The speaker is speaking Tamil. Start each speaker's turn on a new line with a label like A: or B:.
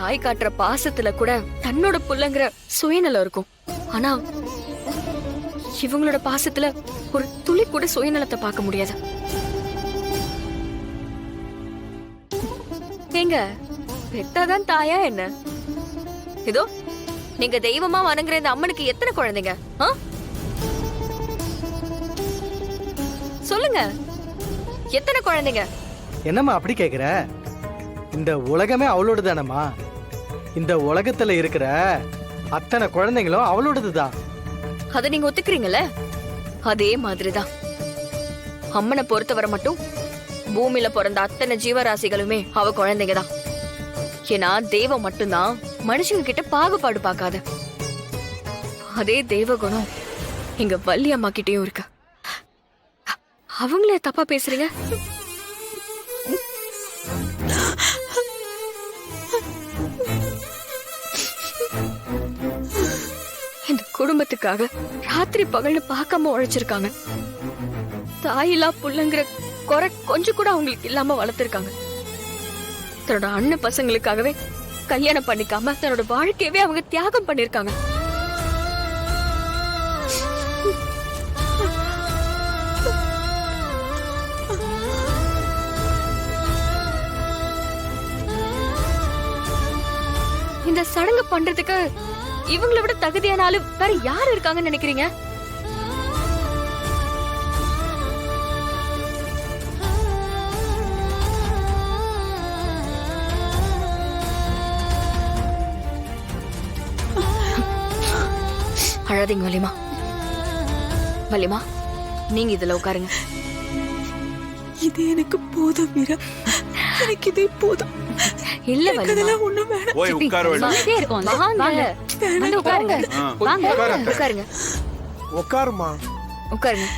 A: தாய் காட்டுற பாசத்துல கூட தன்னோட புள்ளங்கிற சுயநலம் இருக்கும். ஆனா இவங்களோட பாசத்துல ஒரு துளி கூட சுயநலத்தை பார்க்க முடியாது. ஏங்க பெத்தாதான் தாயா என்ன? இதோ நீங்க தெய்வமா வணங்குற இந்த அம்மனுக்கு எத்தனை குழந்தைங்க? சொல்லுங்க, எத்தனை குழந்தைங்க?
B: என்னம்மா அப்படி கேக்குற? இந்த உலகமே அவளோடு தானம்மா. இந்த உலகத்துல இருக்கிற அத்தனை குழந்தைங்களும் அவளோடதுதான்.
A: அத நீங்க ஒத்துக்கிறீங்கல்ல? அதே மாதிரிதான் அம்மனை பொறுத்தவரை மட்டும் பூமியில பிறந்த அத்தனை ஜீவராசிகளுமே அவ குழந்தைங்க தான். ஏன்னா தெய்வம் மட்டும்தான் மனுஷங்க கிட்ட பாகுபாடு பார்க்காத. அதே தெய்வ குணம் எங்க வள்ளி அம்மா கிட்டயும் இருக்கு. அவங்களே தப்பா பேசுறீங்க? இந்த குடும்பத்துக்காக ராத்திரி பகல்னு பார்க்காம உழைச்சிருக்காங்க. தாயில்லா புள்ளங்கிற குறை கொஞ்சம் கூட அவங்களுக்கு இல்லாம வளர்த்திருக்காங்க. தன்னோட அண்ணன் பசங்களுக்காகவே கல்யாணம் பண்ணிக்காம தன்னோட வாழ்க்கையவே அவங்க தியாகம் பண்ணிருக்காங்க. இந்த சடங்கு பண்றதுக்கு இவங்களை விட தகுதியான ஆளு வேற யாரு இருக்காங்கன்னு நினைக்கிறீங்க? அழாதீங்க வலிமா. வலிமா, நீங்க இதுல உட்காருங்க.
C: இது எனக்கு போதும் மீரா, எனக்கு இதே போதும்.
A: இல்ல வலிமா,
C: ஒண்ணும் வேணாம்.
D: போய் உட்கார
A: சொல்லிட்டே இருக்கோம். வாங்க வந்து உட்காருங்க. வாங்க உட்காருங்க.
B: உட்காருமா.
A: உட்காருங்க.